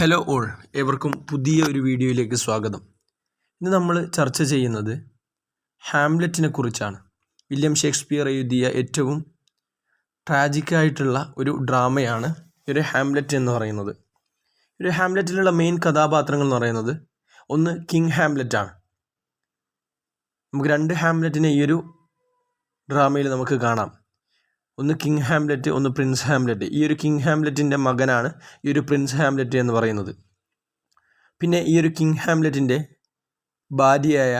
Hello all, ഏവർക്കും പുതിയ ഒരു വീഡിയോയിലേക്ക് സ്വാഗതം. ഇന്ന് നമ്മൾ ചർച്ച ചെയ്യുന്നത് ഹാംലെറ്റിനെ കുറിച്ചാണ്. വില്യം ഷേക്സ്പിയർ എഴുതിയ ഏറ്റവും ട്രാജിക്കായിട്ടുള്ള ഒരു ഡ്രാമയാണ് ഒരു ഹാംലെറ്റ് എന്ന് പറയുന്നത്. ഒരു ഹാംലെറ്റിലുള്ള മെയിൻ കഥാപാത്രങ്ങൾ എന്ന് പറയുന്നത് ഒന്ന് കിങ് ഹാംലെറ്റാണ്. നമുക്ക് രണ്ട് ഹാംലെറ്റിനെ ഈ ഒരു ഡ്രാമയിൽ നമുക്ക് കാണാം. ഒന്ന് കിങ് ഹാംലെറ്റ്, ഒന്ന് പ്രിൻസ് ഹാംലെറ്റ്. ഈ ഒരു കിങ് ഹാംലെറ്റിൻ്റെ മകനാണ് ഈ ഒരു പ്രിൻസ് ഹാംലെറ്റ് എന്ന് പറയുന്നത്. പിന്നെ ഈ ഒരു കിങ് ഹാംലെറ്റിൻ്റെ ഭാര്യയായ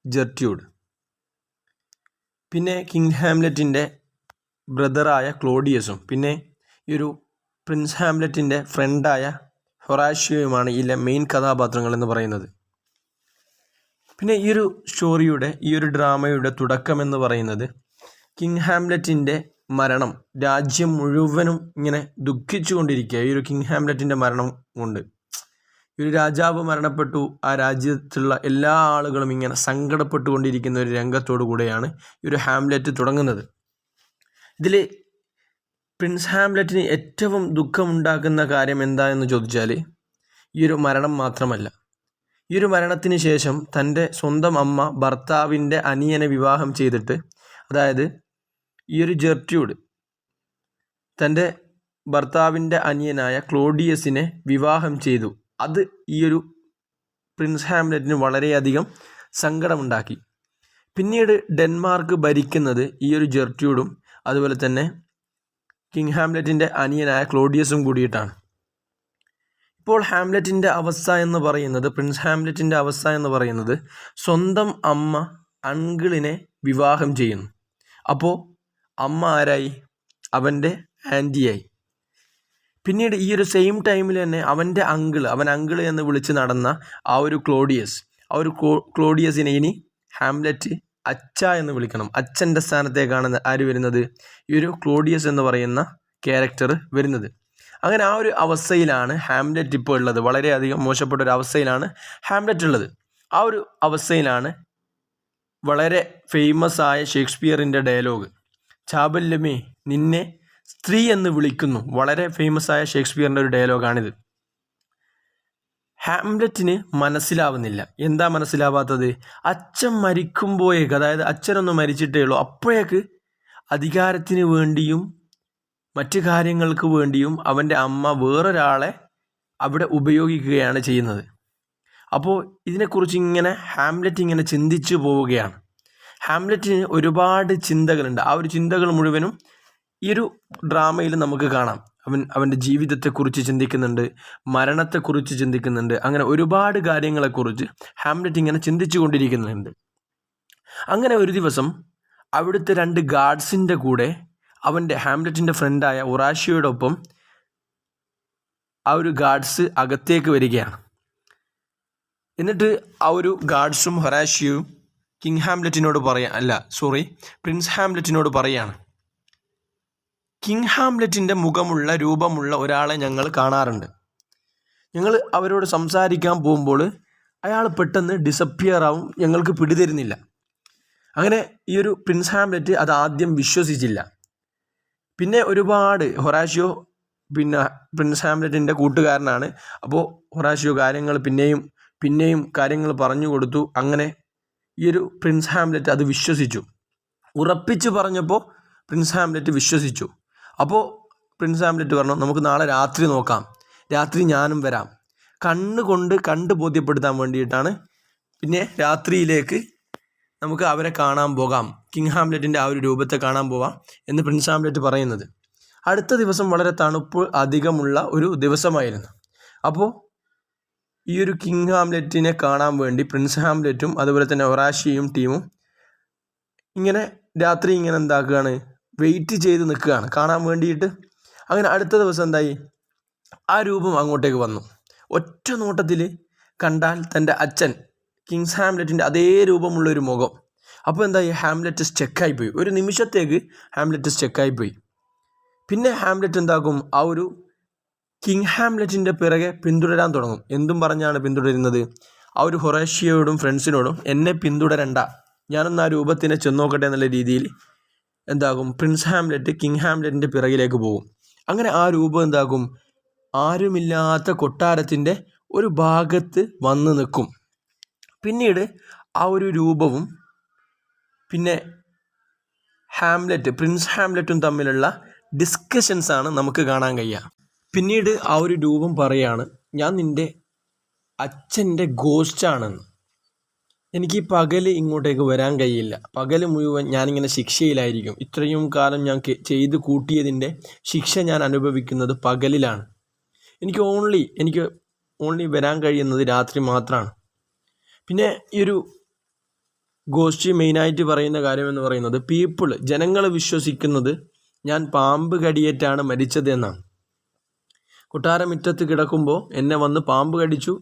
ജെർട്യൂഡ്, പിന്നെ കിങ് ഹാംലെറ്റിൻ്റെ ബ്രദറായ ക്ലോഡിയസും, പിന്നെ ഈ ഒരു പ്രിൻസ് ഹാംലെറ്റിൻ്റെ ഫ്രണ്ടായ ഹൊറാഷ്യോയുമാണ് ഇതിലെ മെയിൻ കഥാപാത്രങ്ങൾ എന്ന് പറയുന്നത്. പിന്നെ ഈ ഒരു സ്റ്റോറിയുടെ, ഈ ഒരു ഡ്രാമയുടെ തുടക്കമെന്ന് പറയുന്നത് കിങ് ഹാംലെറ്റിൻ്റെ മരണം രാജ്യം മുഴുവനും ഇങ്ങനെ ദുഃഖിച്ചു കൊണ്ടിരിക്കുക. ഈ ഒരു കിങ് ഹാംലെറ്റിൻ്റെ മരണം കൊണ്ട് ഈ ഒരു രാജാവ് മരണപ്പെട്ടു. ആ രാജ്യത്തുള്ള എല്ലാ ആളുകളും ഇങ്ങനെ സങ്കടപ്പെട്ടുകൊണ്ടിരിക്കുന്ന ഒരു രംഗത്തോടു കൂടെയാണ് ഈ ഒരു ഹാംലെറ്റ് തുടങ്ങുന്നത്. ഇതിൽ പ്രിൻസ് ഹാംലെറ്റിന് ഏറ്റവും ദുഃഖമുണ്ടാക്കുന്ന കാര്യം എന്താണെന്ന് ചോദിച്ചാൽ ഈ ഒരു മരണം മാത്രമല്ല. ഈ ഒരു മരണത്തിന് ശേഷം തൻ്റെ സ്വന്തം അമ്മ ഭർത്താവിൻ്റെ അനിയനെ വിവാഹം ചെയ്തിട്ട്, അതായത് ഈ ഒരു ജെർട്യൂഡ് തൻ്റെ ഭർത്താവിൻ്റെ അനിയനായ ക്ലോഡിയസിനെ വിവാഹം ചെയ്തു. അത് ഈ ഒരു പ്രിൻസ് ഹാംലെറ്റിന് വളരെയധികം സങ്കടമുണ്ടാക്കി. പിന്നീട് ഡെൻമാർക്ക് ഭരിക്കുന്നത് ഈ ഒരു ജെർട്യൂഡും അതുപോലെ തന്നെ കിങ് ഹാംലെറ്റിൻ്റെ അനിയനായ ക്ലോഡിയസും കൂടിയിട്ടാണ്. ഇപ്പോൾ ഹാംലെറ്റിൻ്റെ അവസ്ഥ എന്ന് പറയുന്നത്, പ്രിൻസ് ഹാംലെറ്റിൻ്റെ അവസ്ഥ എന്ന് പറയുന്നത്, സ്വന്തം അമ്മ അങ്കിളിനെ വിവാഹം ചെയ്യുന്നു. അപ്പോൾ അമ്മ ആരായി? അവൻ്റെ ആൻറ്റിയായി. പിന്നീട് ഈ ഒരു സെയിം ടൈമിൽ തന്നെ അവൻ്റെ അവൻ അങ്കിള് എന്ന് വിളിച്ച് നടന്ന ആ ഒരു ക്ലോഡിയസിനെ ഇനി ഹാംലെറ്റ് അച്ഛ എന്ന് വിളിക്കണം. അച്ഛൻ്റെ സ്ഥാനത്തേക്കാണ് ആര് വരുന്നത്? ഈ ഒരു ക്ലോഡിയസ് എന്ന് പറയുന്ന ക്യാരക്ടർ വരുന്നത്. അങ്ങനെ ആ ഒരു അവസ്ഥയിലാണ് ഹാംലെറ്റ് ഇപ്പോൾ ഉള്ളത്. വളരെയധികം മോശപ്പെട്ട ഒരു അവസ്ഥയിലാണ് ഹാംലെറ്റ് ഉള്ളത്. ആ ഒരു അവസ്ഥയിലാണ് വളരെ ഫേമസ് ആയ ഷേക്സ്പിയറിൻ്റെ ഡയലോഗ്, ചാബല്യമേ നിന്നെ സ്ത്രീ എന്ന് വിളിക്കുന്നു. വളരെ ഫേമസ് ആയ ഷേക്സ്പിയറിൻ്റെ ഒരു ഡയലോഗാണിത്. ഹാംലെറ്റിന് മനസ്സിലാവുന്നില്ല. എന്താ മനസ്സിലാവാത്തത്? അച്ഛൻ മരിക്കുമ്പോഴേക്ക്, അതായത് അച്ഛനൊന്നും മരിച്ചിട്ടേ ഉള്ളൂ, അപ്പോഴേക്ക് അധികാരത്തിന് വേണ്ടിയും മറ്റു കാര്യങ്ങൾക്ക് വേണ്ടിയും അവൻ്റെ അമ്മ വേറൊരാളെ അവിടെ ഉപയോഗിക്കുകയാണ് ചെയ്യുന്നത്. അപ്പോൾ ഇതിനെക്കുറിച്ച് ഇങ്ങനെ ഹാംലെറ്റ് ഇങ്ങനെ ചിന്തിച്ചു പോവുകയാണ്. ഹാംലെറ്റിന് ഒരുപാട് ചിന്തകളുണ്ട്. ആ ഒരു ചിന്തകൾ മുഴുവനും ഈ ഒരു ഡ്രാമയിൽ നമുക്ക് കാണാം. അവൻ്റെ ജീവിതത്തെക്കുറിച്ച് ചിന്തിക്കുന്നുണ്ട്, മരണത്തെക്കുറിച്ച് ചിന്തിക്കുന്നുണ്ട്. അങ്ങനെ ഒരുപാട് കാര്യങ്ങളെക്കുറിച്ച് ഹാംലെറ്റ് ഇങ്ങനെ ചിന്തിച്ചു കൊണ്ടിരിക്കുന്നുണ്ട്. അങ്ങനെ ഒരു ദിവസം അവിടുത്തെ രണ്ട് ഗാർഡ്സിൻ്റെ കൂടെ ഹാംലെറ്റിൻ്റെ ഫ്രണ്ടായ ഹൊറാഷ്യോയോടൊപ്പം ആ ഒരു ഗാർഡ്സ് അകത്തേക്ക് വരികയാണ്. എന്നിട്ട് ആ ഒരു ഗാർഡ്സും ഹൊറാഷ്യോയും പ്രിൻസ് ഹാംലെറ്റിനോട് പറയാണ്, കിങ് ഹാംലെറ്റിൻ്റെ രൂപമുള്ള ഒരാളെ ഞങ്ങൾ കാണാറുണ്ട്. ഞങ്ങൾ അവരോട് സംസാരിക്കാൻ പോകുമ്പോൾ അയാൾ പെട്ടെന്ന് ഡിസപ്പിയർ ആവും, ഞങ്ങൾക്ക് പിടിതരുന്നില്ല. അങ്ങനെ ഈ ഒരു പ്രിൻസ് ഹാംലെറ്റ് അത് ആദ്യം വിശ്വസിച്ചില്ല. പിന്നെ ഒരുപാട് ഹൊറാഷ്യോ പ്രിൻസ് ഹാംലെറ്റിൻ്റെ കൂട്ടുകാരനാണ്. അപ്പോൾ ഹൊറാഷ്യോ കാര്യങ്ങൾ പിന്നെയും കാര്യങ്ങൾ പറഞ്ഞു കൊടുത്തു. അങ്ങനെ ഈ ഒരു പ്രിൻസ് ഹാംലെറ്റ് അത് വിശ്വസിച്ചു. ഉറപ്പിച്ച് പറഞ്ഞപ്പോൾ പ്രിൻസ് ഹാംലെറ്റ് വിശ്വസിച്ചു. അപ്പോൾ പ്രിൻസ് ഹാംലെറ്റ് പറഞ്ഞു, നമുക്ക് നാളെ രാത്രി നോക്കാം, രാത്രി ഞാനും വരാം. കണ്ട് ബോധ്യപ്പെടുത്താൻ വേണ്ടിയിട്ടാണ് പിന്നെ രാത്രിയിലേക്ക് നമുക്ക് അവരെ കാണാൻ പോകാം, കിങ് ഹാംലെറ്റിൻ്റെ ആ ഒരു രൂപത്തെ കാണാൻ പോവാം എന്ന് പ്രിൻസ് ഹാംലെറ്റ് പറയുന്നത്. അടുത്ത ദിവസം വളരെ തണുപ്പ് അധികമുള്ള ഒരു ദിവസമായിരുന്നു. അപ്പോൾ ഈ ഒരു കിങ് ഹാംലെറ്റിനെ കാണാൻ വേണ്ടി പ്രിൻസ് ഹാംലെറ്റും അതുപോലെ തന്നെ ഹൊറാഷ്യോയും ടീമും ഇങ്ങനെ രാത്രി ഇങ്ങനെ എന്താക്കുകയാണ്, വെയിറ്റ് ചെയ്ത് നിൽക്കുകയാണ് കാണാൻ വേണ്ടിയിട്ട്. അങ്ങനെ അടുത്ത ദിവസം എന്തായി, ആ രൂപം അങ്ങോട്ടേക്ക് വന്നു. ഒറ്റ നോട്ടത്തിൽ കണ്ടാൽ തൻ്റെ അച്ഛൻ കിങ്സ് ഹാംലെറ്റിൻ്റെ അതേ രൂപമുള്ളൊരു മുഖം. അപ്പോൾ എന്തായി, ഹാംലെറ്റ് സ്റ്റക്കായിപ്പോയി. ഒരു നിമിഷത്തേക്ക് ഹാംലെറ്റ് സ്റ്റക്കായിപ്പോയി. പിന്നെ ഹാംലെറ്റ് എന്താക്കും, ആ ഒരു കിങ് ഹാംലെറ്റിൻ്റെ പിറകെ പിന്തുടരാൻ തുടങ്ങും. എന്തും പറഞ്ഞാണ് പിന്തുടരുന്നത്? ആ ഒരു ഹൊറാഷ്യോയോടും ഫ്രണ്ട്സിനോടും എന്നെ പിന്തുടരണ്ട, ഞാനൊന്ന് ആ രൂപത്തിനെ ചെന്നോക്കട്ടെ എന്നുള്ള രീതിയിൽ എന്താകും, പ്രിൻസ് ഹാംലെറ്റ് കിങ് ഹാംലെറ്റിൻ്റെ പിറകിലേക്ക് പോകും. അങ്ങനെ ആ രൂപം എന്താകും, ആരുമില്ലാത്ത കൊട്ടാരത്തിൻ്റെ ഒരു ഭാഗത്ത് വന്ന് നിൽക്കും. പിന്നീട് ആ ഒരു രൂപവും പിന്നെ പ്രിൻസ് ഹാംലെറ്റും തമ്മിലുള്ള ഡിസ്കഷൻസാണ് നമുക്ക് കാണാൻ കഴിയുക. പിന്നീട് ആ ഒരു രൂപം പറയാണ്, ഞാൻ നിൻ്റെ അച്ഛൻ്റെ ഗോസ്റ്റാണെന്ന്. എനിക്ക് ഈ പകൽ ഇങ്ങോട്ടേക്ക് വരാൻ കഴിയില്ല. പകൽ മുഴുവൻ ഞാനിങ്ങനെ ശിക്ഷയിലായിരിക്കും. ഇത്രയും കാലം ഞാൻ ചെയ്ത് കൂട്ടിയതിൻ്റെ ശിക്ഷ ഞാൻ അനുഭവിക്കുന്നത് പകലിലാണ്. എനിക്ക് ഓൺലി വരാൻ കഴിയുന്നത് രാത്രി മാത്രമാണ്. പിന്നെ ഈ ഒരു ഗോസ്റ്റ് മെയിനായിട്ട് പറയുന്ന കാര്യമെന്ന് പറയുന്നത് ജനങ്ങൾ വിശ്വസിക്കുന്നത് ഞാൻ പാമ്പ് കടിയേറ്റാണ് മരിച്ചത് എന്നാണ്. കൊട്ടാരമുറ്റത്ത് കിടക്കുമ്പോൾ എന്നെ വന്ന് പാമ്പ് കടിച്ചു,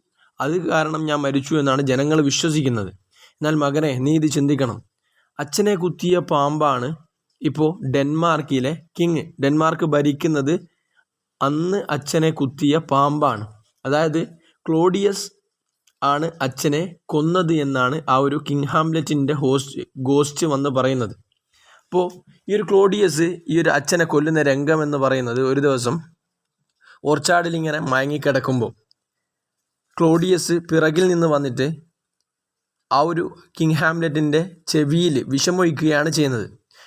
അത് കാരണം ഞാൻ മരിച്ചു എന്നാണ് ജനങ്ങൾ വിശ്വസിക്കുന്നത്. എന്നാൽ മകനെ, നീ ഇത് ചിന്തിക്കണം. അച്ഛനെ കുത്തിയ പാമ്പാണ് ഇപ്പോൾ ഡെൻമാർക്കിലെ കിങ്. ഡെൻമാർക്ക് ഭരിക്കുന്നത് അന്ന് അച്ഛനെ കുത്തിയ പാമ്പാണ്. അതായത് ക്ലോഡിയസ് ആണ് അച്ഛനെ കൊന്നത് എന്നാണ് ആ ഒരു കിങ് ഹാംലെറ്റിൻ്റെ ഗോസ്റ്റ് വന്ന് പറയുന്നത്. അപ്പോൾ ഈ ഒരു ക്ലോഡിയസ് ഈ ഒരു അച്ഛനെ കൊല്ലുന്ന രംഗം എന്ന് പറയുന്നത്, ഒരു ദിവസം ഓർച്ചാർഡിൽ ഇങ്ങനെ മയങ്ങിക്കിടക്കുമ്പോൾ ക്ലോഡിയസ് പിറകിൽ നിന്ന് വന്നിട്ട് ആ ഒരു കിങ് ഹാംലെറ്റിൻ്റെ ചെവിയിൽ വിഷമൊഴിക്കുകയാണ് ചെയ്യുന്നത്.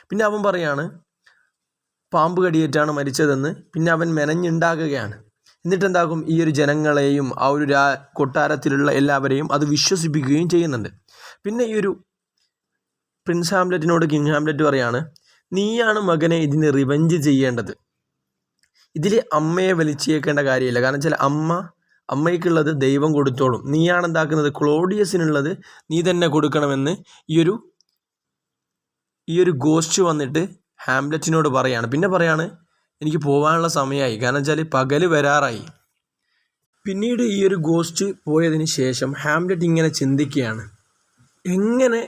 പിന്നെ അവൻ പറയാണ് പാമ്പ് കടിയേറ്റാണ് മരിച്ചതെന്ന്. പിന്നെ അവൻ മെനഞ്ഞുണ്ടാകുകയാണ്. എന്നിട്ട് എന്താക്കും, ഈ ഒരു ജനങ്ങളെയും ആ ഒരു കൊട്ടാരത്തിലുള്ള എല്ലാവരെയും അത് വിശ്വസിപ്പിക്കുകയും ചെയ്യുന്നുണ്ട്. പിന്നെ ഈ ഒരു പ്രിൻസ് ഹാംലെറ്റിനോട് കിങ് ഹാംലെറ്റ് പറയാണ്, നീയാണ് മകനെ ഇതിന് റിവെഞ്ച് ചെയ്യേണ്ടത്. ഇതിൽ അമ്മയെ വലിച്ചേക്കേണ്ട കാര്യമില്ല. കാരണം വെച്ചാൽ അമ്മയ്ക്കുള്ളത് ദൈവം കൊടുത്തോളും. നീയാണ് എന്താക്കുന്നത്, ക്ലോഡിയസിനുള്ളത് നീ തന്നെ കൊടുക്കണമെന്ന് ഈ ഒരു ഗോസ്റ്റ് വന്നിട്ട് ഹാംലെറ്റിനോട് പറയാണ്. പിന്നെ പറയാണ്, എനിക്ക് പോകാനുള്ള സമയമായി. കാരണം വെച്ചാൽ പകൽ വരാറായി. പിന്നീട് ഈ ഒരു ഗോസ്റ്റ് പോയതിന് ശേഷം ഹാംലെറ്റ് ഇങ്ങനെ ചിന്തിക്കുകയാണ്, എങ്ങനെ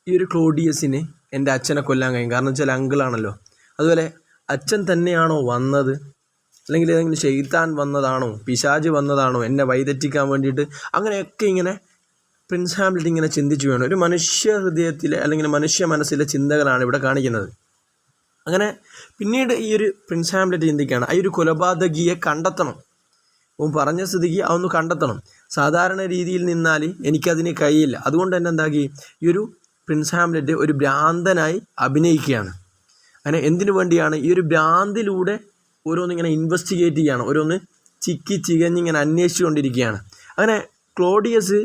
ഈ ഒരു ക്ലോഡിയസിന് എൻ്റെ അച്ഛനെ കൊല്ലാൻ കഴിയും? കാരണം വെച്ചാൽ അങ്കിളാണല്ലോ. അതുപോലെ അച്ഛൻ തന്നെയാണോ വന്നത്, അല്ലെങ്കിൽ ഏതെങ്കിലും ശൈത്താൻ വന്നതാണോ, പിശാച് വന്നതാണോ എന്നെ വഴിതെറ്റിക്കാൻ വേണ്ടിയിട്ട്? അങ്ങനെയൊക്കെ ഇങ്ങനെ പ്രിൻസ് ഹാംലെറ്റ് ഇങ്ങനെ ചിന്തിച്ചു വേണം. ഒരു മനുഷ്യ ഹൃദയത്തിലെ അല്ലെങ്കിൽ മനുഷ്യ മനസ്സിലെ ചിന്തകളാണ് ഇവിടെ കാണിക്കുന്നത്. അങ്ങനെ പിന്നീട് ഈ ഒരു പ്രിൻസ് ഹാംലെറ്റ് ചിന്തിക്കുകയാണ്, ഈ ഒരു കൊലപാതകിയെ കണ്ടെത്തണം. ഓൻ പറഞ്ഞ സ്ഥിതിക്ക് അതൊന്ന് കണ്ടെത്തണം. സാധാരണ രീതിയിൽ നിന്നാൽ എനിക്കതിന് കഴിയില്ല. അതുകൊണ്ട് തന്നെ എന്താക്കി, ഈ ഒരു പ്രിൻസ് ഹാംലെറ്റ് ഒരു ഭ്രാന്തനായി അഭിനയിക്കുകയാണ്. അങ്ങനെ എന്തിനു വേണ്ടിയാണ്? ഈ ഒരു ഭ്രാന്തിലൂടെ ഓരോന്നിങ്ങനെ ഇൻവെസ്റ്റിഗേറ്റ് ചെയ്യുകയാണ്, ഓരോന്ന് ചികഞ്ഞിങ്ങനെ അന്വേഷിച്ചു കൊണ്ടിരിക്കുകയാണ്. അങ്ങനെ ക്ലോഡിയസ്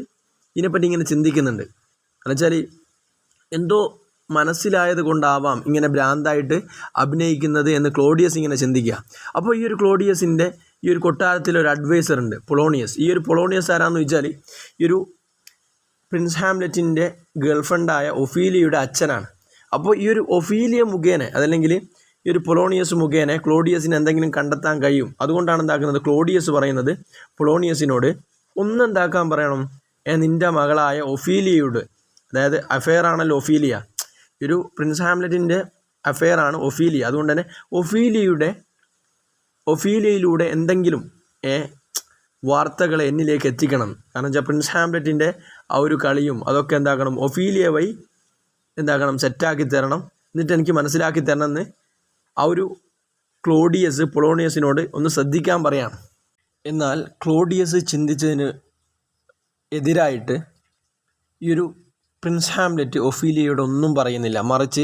ഇതിനെപ്പറ്റി ഇങ്ങനെ ചിന്തിക്കുന്നുണ്ട്. എന്നുവെച്ചാൽ എന്തോ മനസ്സിലായത് കൊണ്ടാവാം ഇങ്ങനെ ഭ്രാന്തായിട്ട് അഭിനയിക്കുന്നത് എന്ന് ക്ലോഡിയസ് ഇങ്ങനെ ചിന്തിക്കുക. അപ്പോൾ ഈ ഒരു ക്ലോഡിയസിൻ്റെ ഈ ഒരു കൊട്ടാരത്തിലൊരു അഡ്വൈസർ ഉണ്ട്, പൊളോണിയസ്. ഈ ഒരു പൊളോണിയസ് ആരാന്ന് വെച്ചാൽ ഈ ഒരു പ്രിൻസ് ഹാംലെറ്റിൻ്റെ ഗേൾഫ്രണ്ടായ ഒഫീലിയയുടെ അച്ഛനാണ്. അപ്പോൾ ഈ ഒരു ഒഫീലിയ മുഖേന, അതല്ലെങ്കിൽ ഈ ഒരു പൊളോണിയസ് മുഖേന ക്ലോഡിയസിന് എന്തെങ്കിലും കണ്ടെത്താൻ കഴിയും. അതുകൊണ്ടാണ് എന്താക്കുന്നത്, ക്ലോഡിയസ് പറയുന്നത് പൊളോണിയസിനോട് ഒന്നെന്താക്കാൻ പറയണം, നിൻ്റെ മകളായ ഒഫീലിയയോട്, അതായത് അഫെയർ ആണല്ലോ ഒഫീലിയ, ഒരു പ്രിൻസ് ഹാംലെറ്റിൻ്റെ അഫെയറാണ് ഒഫീലിയ. അതുകൊണ്ട് തന്നെ ഒഫീലിയയിലൂടെ എന്തെങ്കിലും വാർത്തകൾ എന്നിലേക്ക് എത്തിക്കണം. കാരണം വെച്ചാൽ പ്രിൻസ് ഹാംലെറ്റിൻ്റെ ആ ഒരു കളിയും അതൊക്കെ എന്താക്കണം, ഒഫീലിയ വഴി എന്താക്കണം, സെറ്റാക്കി തരണം. എന്നിട്ട് എനിക്ക് മനസ്സിലാക്കി തരണമെന്ന് ആ ഒരു ക്ലോഡിയസ് പൊളോണിയസിനോട് ഒന്ന് ശ്രദ്ധിക്കാൻ പറയാണ്. എന്നാൽ ക്ലോഡിയസ് ചിന്തിച്ചതിന് എതിരായിട്ട് ഈ ഒരു പ്രിൻസ് ഹാംലെറ്റ് ഒഫീലിയയോട് ഒന്നും പറയുന്നില്ല, മറിച്ച്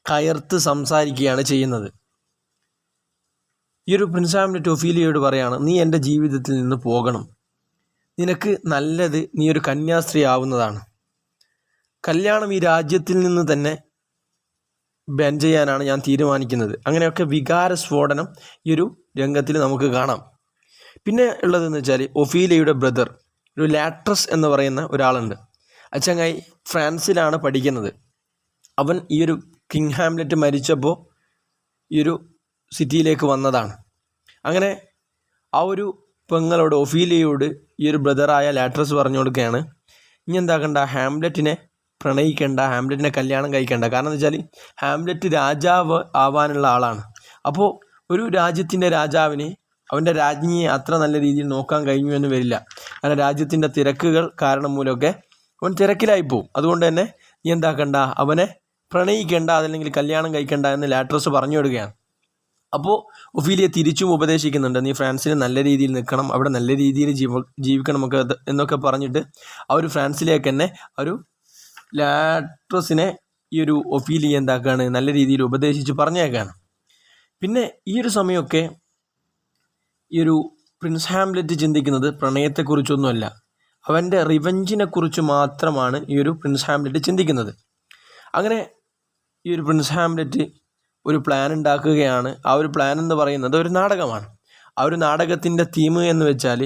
കയർത്ത് സംസാരിക്കുകയാണ് ചെയ്യുന്നത്. ഈ ഒരു പ്രിൻസ് ഹാംലെറ്റ് ഒഫീലിയയോട് പറയാണ്, നീ എൻ്റെ ജീവിതത്തിൽ നിന്ന് പോകണം. നിനക്ക് നല്ലത് നീ ഒരു കന്യാസ്ത്രീ ആവുന്നതാണ്. കല്യാണം ഈ രാജ്യത്തിൽ നിന്ന് തന്നെ ബാൻ ചെയ്യാനാണ് ഞാൻ തീരുമാനിക്കുന്നത്. അങ്ങനെയൊക്കെ വികാര സ്ഫോടനം ഈ ഒരു രംഗത്തിൽ നമുക്ക് കാണാം. പിന്നെ ഉള്ളതെന്ന് വെച്ചാൽ ഒഫീലിയയുടെ ബ്രദർ, ഒരു ലാട്രസ് എന്ന് പറയുന്ന ഒരാളുണ്ട്. അച്ചങ്ങായി ഫ്രാൻസിലാണ് പഠിക്കുന്നത്. അവൻ ഈ ഒരു കിങ് ഹാംലെറ്റ് മരിച്ചപ്പോൾ ഈ ഒരു സിറ്റിയിലേക്ക് വന്നതാണ്. അങ്ങനെ ആ ഒരു പെങ്ങളോട്, ഒഫീലിയയോട് ഈ ഒരു ബ്രദറായ ലാട്രസ് പറഞ്ഞു കൊടുക്കുകയാണ്, ഇനി എന്താക്കണ്ട, ഹാംലെറ്റിനെ പ്രണയിക്കേണ്ട, ഹാംലെറ്റിനെ കല്യാണം കഴിക്കേണ്ട. കാരണം എന്ന് വെച്ചാൽ ഹാംലെറ്റ് രാജാവ് ആവാനുള്ള ആളാണ്. അപ്പോൾ ഒരു രാജ്യത്തിൻ്റെ രാജാവിന് അവൻ്റെ രാജ്ഞിയെ അത്ര നല്ല രീതിയിൽ നോക്കാൻ കഴിഞ്ഞു എന്ന് വരില്ല. കാരണം രാജ്യത്തിൻ്റെ തിരക്കുകൾ കാരണം മൂലമൊക്കെ അവൻ തിരക്കിലായി പോവും. അതുകൊണ്ട് തന്നെ നീ എന്താക്കണ്ട, അവനെ പ്രണയിക്കേണ്ട, അതല്ലെങ്കിൽ കല്യാണം കഴിക്കേണ്ട എന്ന് ലാട്രസ് പറഞ്ഞു കൊടുക്കുകയാണ്. അപ്പോൾ ഒഫീലിയ തിരിച്ചും ഉപദേശിക്കുന്നുണ്ട്, നീ ഫ്രാൻസിൽ നല്ല രീതിയിൽ നിൽക്കണം, അവിടെ നല്ല രീതിയിൽ ജീവിക്കണം എന്നൊക്കെ പറഞ്ഞിട്ട് ഫ്രാൻസിലേക്ക് തന്നെ ഒരു ലാട്രസിനെ ഈ ഒരു ഒഫീലിയ എന്താക്കുകയാണ്, നല്ല രീതിയിൽ ഉപദേശിച്ച് പറഞ്ഞേക്കാണ്. പിന്നെ ഈ ഒരു സമയമൊക്കെ ഈ ഒരു പ്രിൻസ് ഹാംലെറ്റ് ചിന്തിക്കുന്നത് പ്രണയത്തെക്കുറിച്ചൊന്നുമല്ല, അവൻ്റെ റിവെഞ്ചിനെ കുറിച്ച് മാത്രമാണ് ഈ ഒരു പ്രിൻസ് ഹാംലെറ്റ് ചിന്തിക്കുന്നത്. അങ്ങനെ ഈ ഒരു പ്രിൻസ് ഹാംലെറ്റ് ഒരു പ്ലാൻ ഉണ്ടാക്കുകയാണ്. ആ ഒരു പ്ലാൻ എന്ന് പറയുന്നത് ഒരു നാടകമാണ്. ആ ഒരു നാടകത്തിൻ്റെ തീം എന്ന് വെച്ചാൽ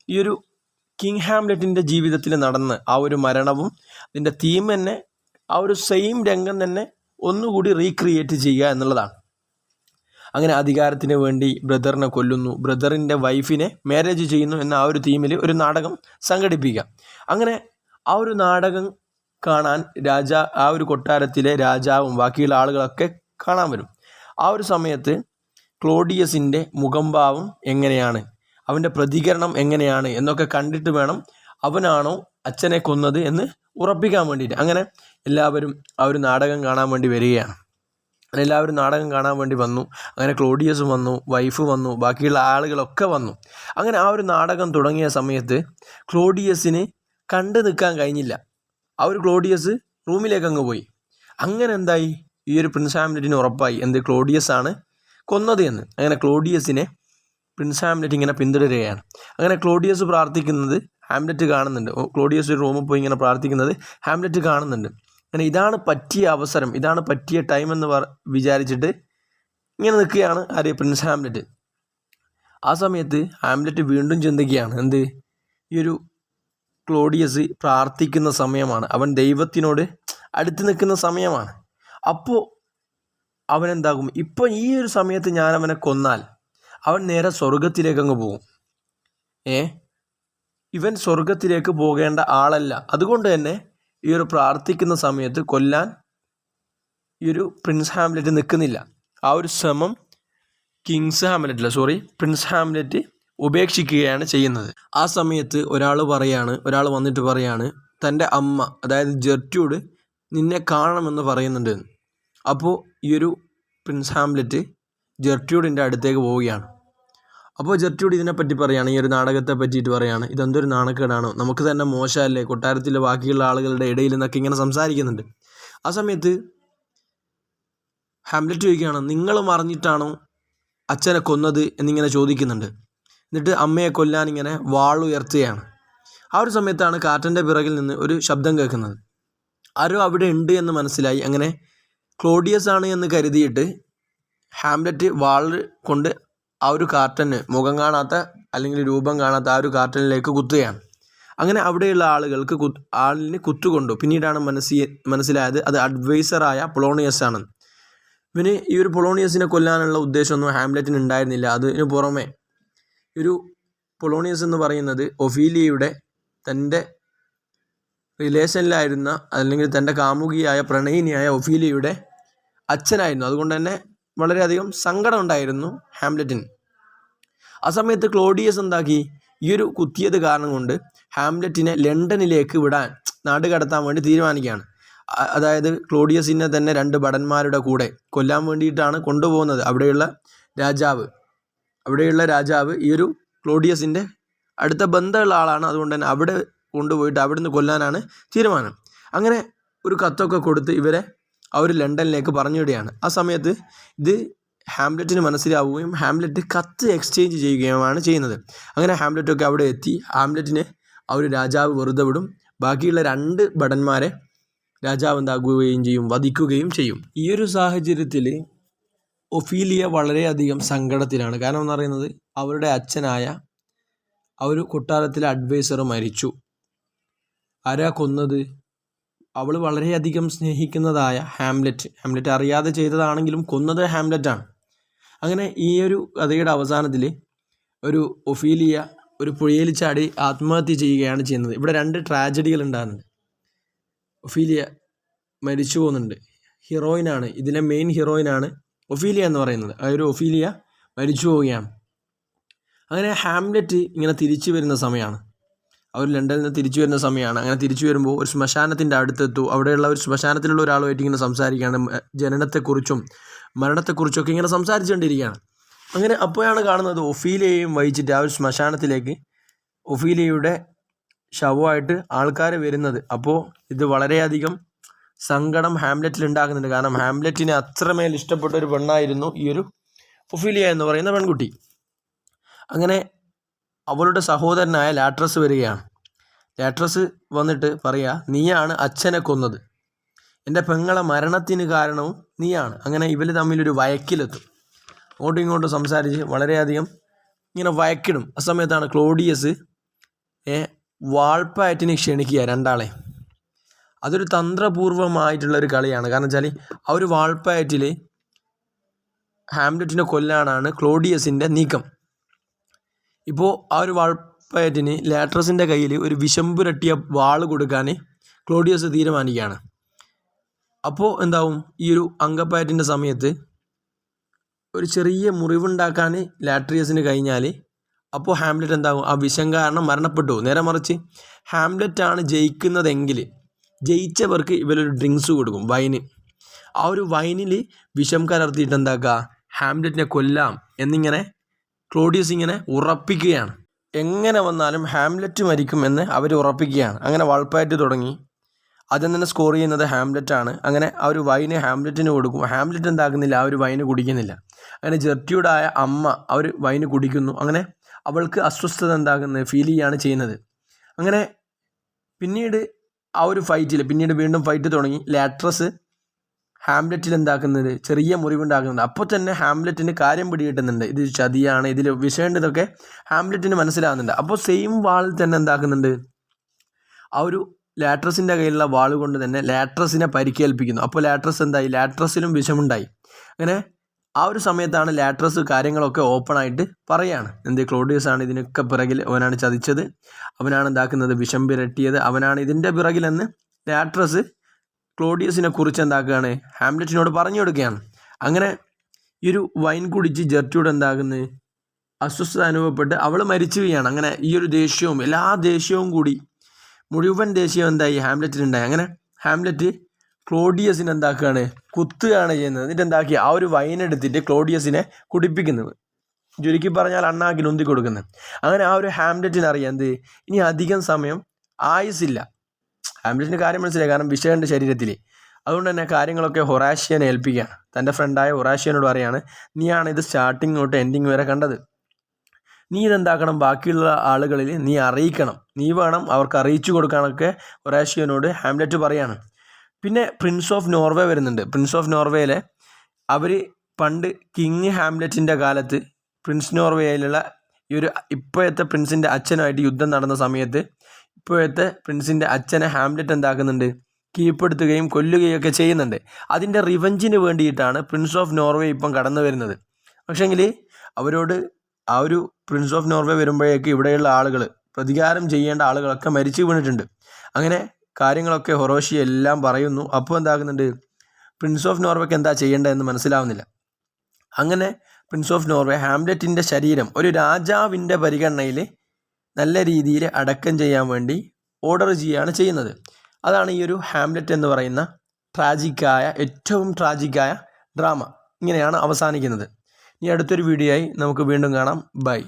ഈ ഒരു കിങ് ഹാംലെറ്റിൻ്റെ ജീവിതത്തിൽ നടന്ന് ആ ഒരു മരണവും അതിൻ്റെ തീം തന്നെ ആ ഒരു സെയിം രംഗം തന്നെ ഒന്നുകൂടി റീക്രിയേറ്റ് ചെയ്യുക എന്നുള്ളതാണ്. അങ്ങനെ അധികാരത്തിന് വേണ്ടി ബ്രദറിനെ കൊല്ലുന്നു, ബ്രദറിൻ്റെ വൈഫിനെ മാരേജ് ചെയ്യുന്നു എന്ന ആ ഒരു തീമിൽ ഒരു നാടകം സംഘടിപ്പിക്കുക. അങ്ങനെ ആ ഒരു നാടകം കാണാൻ ആ ഒരു കൊട്ടാരത്തിലെ രാജാവും ബാക്കിയുള്ള ആളുകളൊക്കെ കാണാൻ വരും. ആ ഒരു സമയത്ത് ക്ലോഡിയസിൻ്റെ മുഖംഭാവം എങ്ങനെയാണ്, അവൻ്റെ പ്രതികരണം എങ്ങനെയാണ് എന്നൊക്കെ കണ്ടിട്ട് വേണം അവനാണോ അച്ഛനെ കൊന്നത് എന്ന് ഉറപ്പിക്കാൻ വേണ്ടിയിട്ട്. അങ്ങനെ എല്ലാവരും ആ ഒരു നാടകം കാണാൻ വേണ്ടി വരികയാണ്. എല്ലാവരും നാടകം കാണാൻ വേണ്ടി വന്നു. അങ്ങനെ ക്ലോഡിയസ് വന്നു, വൈഫ് വന്നു, ബാക്കിയുള്ള ആളുകളൊക്കെ വന്നു. അങ്ങനെ ആ ഒരു നാടകം തുടങ്ങിയ സമയത്ത് ക്ലോഡിയസിന് കണ്ടു നിൽക്കാൻ കഴിഞ്ഞില്ല. ആ ഒരു ക്ലോഡിയസ് റൂമിലേക്ക് അങ്ങ് പോയി. അങ്ങനെ എന്തായി, ഈ ഒരു പ്രിൻസ് ഹാംലെറ്റിന് ഉറപ്പായി ക്ലോഡിയസ് ആണ് കൊന്നത് എന്ന്. അങ്ങനെ ക്ലോഡിയസിനെ പ്രിൻസ് ഹാംലെറ്റ് ഇങ്ങനെ പിന്തുടരുകയാണ്. അങ്ങനെ ക്ലോഡിയസ് പ്രാർത്ഥിക്കുന്നത് ഹാംലെറ്റ് കാണുന്നുണ്ട്. ക്ലോഡിയസ് ഒരു റൂമിൽ പോയി ഇങ്ങനെ പ്രാർത്ഥിക്കുന്നത് ഹാംലെറ്റ് കാണുന്നുണ്ട്. അങ്ങനെ ഇതാണ് പറ്റിയ അവസരം, ഇതാണ് പറ്റിയ ടൈം എന്ന് വിചാരിച്ചിട്ട് ഇങ്ങനെ നിൽക്കുകയാണ് പ്രിൻസ് ഹാംലെറ്റ്. ആ സമയത്ത് ഹാംലെറ്റ് വീണ്ടും ചിന്തിക്കുകയാണ്, ഈ ഒരു ക്ലോഡിയസ് പ്രാർത്ഥിക്കുന്ന സമയമാണ്, അവൻ ദൈവത്തിനോട് അടുത്ത് നിൽക്കുന്ന സമയമാണ്. അപ്പോൾ അവനെന്താകും, ഇപ്പോൾ ഈ ഒരു സമയത്ത് ഞാൻ അവനെ കൊന്നാൽ അവൻ നേരെ സ്വർഗത്തിലേക്ക് അങ്ങ് പോകും. ഇവൻ സ്വർഗത്തിലേക്ക് പോകേണ്ട ആളല്ല. അതുകൊണ്ട് തന്നെ ഈ ഒരു പ്രാർത്ഥിക്കുന്ന സമയത്ത് കൊല്ലാൻ ഈ ഒരു പ്രിൻസ് ഹാംലെറ്റ് നിൽക്കുന്നില്ല. ആ ഒരു ശ്രമം പ്രിൻസ് ഹാംലെറ്റ് ഉപേക്ഷിക്കുകയാണ് ചെയ്യുന്നത്. ആ സമയത്ത് ഒരാൾ വന്നിട്ട് പറയാണ് തൻ്റെ അമ്മ, അതായത് ജെർട്രൂഡ് നിന്നെ കാണണമെന്ന് പറയുന്നുണ്ട്. അപ്പോൾ ഈ ഒരു പ്രിൻസ് ഹാംലെറ്റ് ജെർട്രൂഡിൻ്റെ അടുത്തേക്ക് പോവുകയാണ്. അപ്പോൾ ജെർട്രൂഡ് ഇതിനെപ്പറ്റി പറയുകയാണ്, ഈ ഒരു നാടകത്തെ പറ്റിയിട്ട് പറയുകയാണ്, ഇതെന്തൊരു നാണക്കേടാണോ, നമുക്ക് തന്നെ മോശമല്ലേ, കൊട്ടാരത്തിലെ ബാക്കിയുള്ള ആളുകളുടെ ഇടയിൽ നിന്നൊക്കെ ഇങ്ങനെ സംസാരിക്കുന്നുണ്ട്. ആ സമയത്ത് ഹാംലെറ്റ് ചോദിക്കുകയാണ്, നിങ്ങൾ മറിഞ്ഞിട്ടാണോ അച്ഛനെ കൊന്നത് എന്നിങ്ങനെ ചോദിക്കുന്നുണ്ട്. എന്നിട്ട് അമ്മയെ കൊല്ലാൻ ഇങ്ങനെ വാളുയർത്തുകയാണ്. ആ ഒരു സമയത്താണ് കാറ്റൻ്റെ പിറകിൽ നിന്ന് ഒരു ശബ്ദം കേൾക്കുന്നത്. ആരോ അവിടെ ഉണ്ട് എന്ന് മനസ്സിലായി. അങ്ങനെ ക്ലോഡിയസ് ആണ് എന്ന് കരുതിയിട്ട് ഹാംലെറ്റ് വാൾ കൊണ്ട് ആ ഒരു കാർട്ടന്, മുഖം കാണാത്ത അല്ലെങ്കിൽ രൂപം കാണാത്ത ആ ഒരു കാർട്ടനിലേക്ക് കുത്തുകയാണ്. അങ്ങനെ അവിടെയുള്ള ആളിന് കുത്തുകൊണ്ടു. പിന്നീടാണ് മനസ്സിലായത് അത് അഡ്വൈസറായ പൊളോണിയസ് ആണ്. ഇവന് ഈ ഒരു പൊളോണിയസിനെ കൊല്ലാനുള്ള ഉദ്ദേശമൊന്നും ഹാംലെറ്റിന് ഉണ്ടായിരുന്നില്ല. അതിന് പുറമെ ഒരു പൊളോണിയസ് എന്ന് പറയുന്നത് ഒഫീലിയയുടെ തൻ്റെ റിലേഷനിലായിരുന്ന അല്ലെങ്കിൽ തൻ്റെ കാമുകിയായ പ്രണയിനിയായ ഒഫീലിയയുടെ അച്ഛനായിരുന്നു. അതുകൊണ്ട് തന്നെ വളരെയധികം സങ്കടം ഉണ്ടായിരുന്നു ഹാംലെറ്റിന്. ആ സമയത്ത് ക്ലോഡിയസ് എന്താക്കി, ഈ ഒരു കുത്തിയത് കാരണം കൊണ്ട് ഹാംലെറ്റിനെ ലണ്ടനിലേക്ക് നാട് കടത്താൻ വേണ്ടി തീരുമാനിക്കുകയാണ്. അതായത് ക്ലോഡിയസിനെ തന്നെ 2 ഭടന്മാരുടെ കൂടെ കൊല്ലാൻ വേണ്ടിയിട്ടാണ് കൊണ്ടുപോകുന്നത്. അവിടെയുള്ള രാജാവ് ഈ ഒരു ക്ലോഡിയസിൻ്റെ അടുത്ത ബന്ധമുള്ള ആളാണ്. അതുകൊണ്ട് തന്നെ അവിടെ കൊണ്ടുപോയിട്ട് അവിടുന്ന് കൊല്ലാനാണ് തീരുമാനം. അങ്ങനെ ഒരു കത്തൊക്കെ കൊടുത്ത് ഇവരെ അവർ ലണ്ടനിലേക്ക് പറഞ്ഞുവിടുകയാണ്. ആ സമയത്ത് ഇത് ഹാംലെറ്റിന് മനസ്സിലാവുകയും ഹാംലെറ്റ് കത്ത് എക്സ്ചേഞ്ച് ചെയ്യുകയുമാണ് ചെയ്യുന്നത്. അങ്ങനെ ഹാംലെറ്റൊക്കെ അവിടെ എത്തി. ഹാംലെറ്റിനെ ആ ഒരു രാജാവ് വെറുതെ വിടും. ബാക്കിയുള്ള 2 ഭടന്മാരെ രാജാവ് എന്താക്കുകയും ചെയ്യും, വധിക്കുകയും ചെയ്യും. ഈ ഒരു സാഹചര്യത്തിൽ ഒഫീലിയ വളരെയധികം സങ്കടത്തിലാണ്. കാരണം എന്ന് പറയുന്നത് അവരുടെ അച്ഛനായ ആ ഒരു കൊട്ടാരത്തിലെ അഡ്വൈസർ മരിച്ചു. ആരാ കൊന്നത്? അവൾ വളരെയധികം സ്നേഹിക്കുന്നതായ ഹാംലെറ്റ് അറിയാതെ ചെയ്തതാണെങ്കിലും കൊന്നത് ഹാംലെറ്റാണ്. അങ്ങനെ ഈ ഒരു കഥയുടെ അവസാനത്തിൽ ഒരു ഒഫീലിയ ഒരു പുഴയിൽ ചാടി ആത്മഹത്യ ചെയ്യുകയാണ് ചെയ്യുന്നത്. ഇവിടെ 2 ട്രാജഡികൾ ഉണ്ടാകുന്നുണ്ട്. ഒഫീലിയ മരിച്ചു പോകുന്നുണ്ട്. ഹീറോയിനാണ്, ഇതിലെ മെയിൻ ഹീറോയിനാണ് ഒഫീലിയ എന്ന് പറയുന്നത്. ആ ഒരു ഒഫീലിയ മരിച്ചു പോവുകയാണ്. അങ്ങനെ ഹാംലെറ്റ് ഇങ്ങനെ തിരിച്ചു വരുന്ന സമയമാണ്, അവർ ലണ്ടനിൽ നിന്ന് തിരിച്ചു വരുന്ന സമയമാണ്. അങ്ങനെ തിരിച്ചു വരുമ്പോൾ ഒരു ശ്മശാനത്തിൻ്റെ അടുത്തെത്തു. അവിടെയുള്ള ഒരു ശ്മശാനത്തിലുള്ള ഒരാളുമായിട്ട് ഇങ്ങനെ സംസാരിക്കുകയാണ്. ജനനത്തെക്കുറിച്ചും മരണത്തെക്കുറിച്ചൊക്കെ ഇങ്ങനെ സംസാരിച്ചുകൊണ്ടിരിക്കുകയാണ്. അങ്ങനെ അപ്പോഴാണ് കാണുന്നത് ഒഫീലിയയും വഹിച്ചിട്ട് ആ ഒരു ശ്മശാനത്തിലേക്ക് ഒഫീലിയയുടെ ശവമായിട്ട് ആൾക്കാർ വരുന്നത്. അപ്പോൾ ഇത് വളരെയധികം സങ്കടം ഹാംലെറ്റിൽ ഉണ്ടാക്കുന്നുണ്ട്. കാരണം ഹാംലെറ്റിനെ അത്രമേൽ ഇഷ്ടപ്പെട്ട ഒരു പെണ്ണായിരുന്നു ഈ ഒരു ഒഫീലിയ എന്ന് പറയുന്ന പെൺകുട്ടി. അങ്ങനെ അവളുടെ സഹോദരനായ ലാട്രസ് വരികയാണ്. ലാട്രസ് വന്നിട്ട് പറയുക, നീയാണ് അച്ഛനെ കൊന്നത്, എൻ്റെ പെങ്ങളെ മരണത്തിന് കാരണവും നീയാണ്. അങ്ങനെ ഇവർ തമ്മിലൊരു വഴക്കിലെത്തും. അങ്ങോട്ടും ഇങ്ങോട്ടും സംസാരിച്ച് വളരെയധികം ഇങ്ങനെ വഴക്കിടും. ആ സമയത്താണ് ക്ലോഡിയസ് വാൾപ്പയറ്റിനെ ക്ഷണിക്കുക രണ്ടാളെ. അതൊരു തന്ത്രപൂർവമായിട്ടുള്ളൊരു കളിയാണ്. കാരണം വെച്ചാൽ ആ ഒരു വാൾപ്പയറ്റിൽ ഹാംലെറ്റിനെ കൊല്ലാനാണ് ക്ലോഡിയസിൻ്റെ നീക്കം. ഇപ്പോൾ ആ ഒരു വാൾപ്പയറ്റിന് ലാട്രസിൻ്റെ കയ്യിൽ ഒരു വിഷം പുരട്ടിയ വാൾ കൊടുക്കാൻ ക്ലോഡിയസ് തീരുമാനിക്കുകയാണ്. അപ്പോൾ എന്താവും, ഈ ഒരു അങ്കപ്പയറ്റിൻ്റെ സമയത്ത് ഒരു ചെറിയ മുറിവുണ്ടാക്കാൻ ലാട്രിയസിന് കഴിഞ്ഞാൽ അപ്പോൾ ഹാംലെറ്റ് എന്താകും, ആ വിഷം കാരണം മരണപ്പെട്ടു. നേരെ മറിച്ച് ഹാംലെറ്റാണ് ജയിക്കുന്നതെങ്കിൽ ജയിച്ചവർക്ക് ഇവരൊരു ഡ്രിങ്ക്സ് കൊടുക്കും, വൈന്. ആ ഒരു വൈനിൽ വിഷം കലർത്തിയിട്ട് എന്താക്കുക, ഹാംലെറ്റിനെ കൊല്ലാം എന്നിങ്ങനെ ക്ലോഡിയസ് ഇങ്ങനെ ഉറപ്പിക്കുകയാണ്. എങ്ങനെ വന്നാലും ഹാംലെറ്റ് മരിക്കും എന്ന് അവർ ഉറപ്പിക്കുകയാണ്. അങ്ങനെ വാൾപ്പയറ്റ് തുടങ്ങി. ആദ്യം തന്നെ സ്കോർ ചെയ്യുന്നത് ഹാംലെറ്റാണ്. അങ്ങനെ ആ ഒരു വൈന് ഹാംലെറ്റിന് കൊടുക്കും. ഹാംലെറ്റ് എന്താക്കുന്നില്ല, ആ ഒരു വൈന് കുടിക്കുന്നില്ല. അങ്ങനെ ജെർട്യൂഡായ അമ്മ ആ ഒരു വൈന് കുടിക്കുന്നു. അങ്ങനെ അവൾക്ക് അസ്വസ്ഥത എന്താകുന്നത് ഫീൽ ചെയ്യുകയാണ് ചെയ്യുന്നത്. അങ്ങനെ പിന്നീട് ആ ഒരു ഫൈറ്റിൽ വീണ്ടും ഫൈറ്റ് തുടങ്ങി. ലാട്രസ് ഹാംലെറ്റിൽ എന്താക്കുന്നത്, ചെറിയ മുറിവുണ്ടാക്കുന്നുണ്ട്. അപ്പോൾ തന്നെ ഹാംലെറ്റിന് കാര്യം പിടികിട്ടുന്നുണ്ട്, ഇത് ചതിയാണ്, ഇതിൽ വിഷയമുണ്ടതൊക്കെ ഹാംലെറ്റിന് മനസ്സിലാകുന്നുണ്ട്. അപ്പോൾ സെയിം വാളിൽ തന്നെ എന്താക്കുന്നുണ്ട്, ആ ഒരു ലാട്രസിൻ്റെ കയ്യിലുള്ള വാൾ കൊണ്ട് തന്നെ ലാട്രസിനെ പരിക്കേൽപ്പിക്കുന്നു. അപ്പോൾ ലാട്രസ് എന്തായി, ലാട്രസിലും വിഷമുണ്ടായി. അങ്ങനെ ആ ഒരു സമയത്താണ് ലാട്രസ് കാര്യങ്ങളൊക്കെ ഓപ്പണായിട്ട് പറയുകയാണ്. എന്ത്, ക്ലോഡിയസ് ആണ് ഇതിനൊക്കെ പിറകിൽ, അവനാണ് ചതിച്ചത്, അവനാണ് എന്താക്കുന്നത്, വിഷം പുരട്ടിയത്, അവനാണ് ഇതിൻ്റെ പിറകിലെന്ന് ലാട്രസ് ക്ലോഡിയസിനെ കുറിച്ച് എന്താക്കുകയാണ്, ഹാംലെറ്റിനോട് പറഞ്ഞു കൊടുക്കുകയാണ്. അങ്ങനെ ഈ ഒരു വൈൻ കുടിച്ച് ജെർട്യൂഡ് എന്താകുന്നത്, അസ്വസ്ഥത അനുഭവപ്പെട്ട് അവൾ മരിച്ചു വീഴാണ്. അങ്ങനെ ഈ ഒരു ദേഷ്യവും എല്ലാ ദേഷ്യവും കൂടി മുഴുവൻ ദേഷ്യം എന്തായി ഹാംലെറ്റിനുണ്ടായി. അങ്ങനെ ഹാംലെറ്റ് ക്ലോഡിയസിനെ എന്താക്കുകയാണ്, കുത്തുകയാണ് ചെയ്യുന്നത്. എന്നിട്ട് എന്താക്കി, ആ ഒരു വൈനെടുത്തിട്ട് ക്ലോഡിയസിനെ കുടിപ്പിക്കുന്നത്, ചുരുക്കി പറഞ്ഞാൽ അണ്ണാക്കി നൊന്തി കൊടുക്കുന്നത്. അങ്ങനെ ആ ഒരു ഹാംലെറ്റിന് അറിയാം എന്ത്, ഇനി അധികം സമയം ആയുസില്ല. ഹാംലെറ്റിന് കാര്യം മനസ്സിലായി, കാരണം വിഷയമുണ്ട് ശരീരത്തിൽ. അതുകൊണ്ട് തന്നെ കാര്യങ്ങളൊക്കെ ഹൊറാഷ്യനെ ഏൽപ്പിക്കുകയാണ്. തൻ്റെ ഫ്രണ്ടായ ഹൊറാഷ്യനോട് പറയാണ്, നീയാണ് ഇത് സ്റ്റാർട്ടിങ് തൊട്ട് എൻഡിങ് വരെ കണ്ടത്, നീ ഇതെന്താക്കണം, ബാക്കിയുള്ള ആളുകളിൽ നീ അറിയിക്കണം, നീ വേണം അവർക്ക് അറിയിച്ചു കൊടുക്കാനൊക്കെ ഹൊറാഷ്യനോട് ഹാംലെറ്റ് പറയാണ്. പിന്നെ പ്രിൻസ് ഓഫ് നോർവേ വരുന്നുണ്ട്. പ്രിൻസ് ഓഫ് നോർവേയിലെ അവർ പണ്ട് കിങ് ഹാംലെറ്റിൻ്റെ കാലത്ത് പ്രിൻസ് നോർവേയിലുള്ള ഈ ഒരു ഇപ്പോഴത്തെ പ്രിൻസിൻ്റെ അച്ഛനുമായിട്ട് യുദ്ധം നടന്ന സമയത്ത് ഇപ്പോഴത്തെ പ്രിൻസിൻ്റെ അച്ഛനെ ഹാംലെറ്റ് എന്താക്കുന്നുണ്ട്, കീഴ്പ്പെടുത്തുകയും കൊല്ലുകയൊക്കെ ചെയ്യുന്നുണ്ട്. അതിൻ്റെ റിവഞ്ചിന് വേണ്ടിയിട്ടാണ് പ്രിൻസ് ഓഫ് നോർവേ ഇപ്പം കടന്നു വരുന്നത്. പക്ഷേങ്കിൽ അവരോട് ആ ഒരു പ്രിൻസ് ഓഫ് നോർവേ വരുമ്പോഴേക്ക് ഇവിടെയുള്ള ആളുകൾ, പ്രതികാരം ചെയ്യേണ്ട ആളുകളൊക്കെ മരിച്ചു വീണിട്ടുണ്ട്. അങ്ങനെ കാര്യങ്ങളൊക്കെ ഹൊറോഷി എല്ലാം പറയുന്നു. അപ്പോൾ എന്താകുന്നുണ്ട്, പ്രിൻസ് ഓഫ് നോർവേക്ക് എന്താ ചെയ്യേണ്ടതെന്ന് മനസ്സിലാവുന്നില്ല. അങ്ങനെ പ്രിൻസ് ഓഫ് നോർവേ ഹാംലെറ്റിൻ്റെ ശരീരം ഒരു രാജാവിൻ്റെ പരിഗണനയിൽ നല്ല രീതിയിൽ അടക്കം ചെയ്യാൻ വേണ്ടി ഓർഡർ ചെയ്യുകയാണ് ചെയ്യുന്നത്. അതാണ് ഈ ഒരു ഹാംലെറ്റ് എന്ന് പറയുന്ന ഏറ്റവും ട്രാജിക്കായ ഡ്രാമ. ഇങ്ങനെയാണ് അവസാനിക്കുന്നത്. ഇനി അടുത്തൊരു വീഡിയോ ആയി നമുക്ക് വീണ്ടും കാണാം. ബൈ.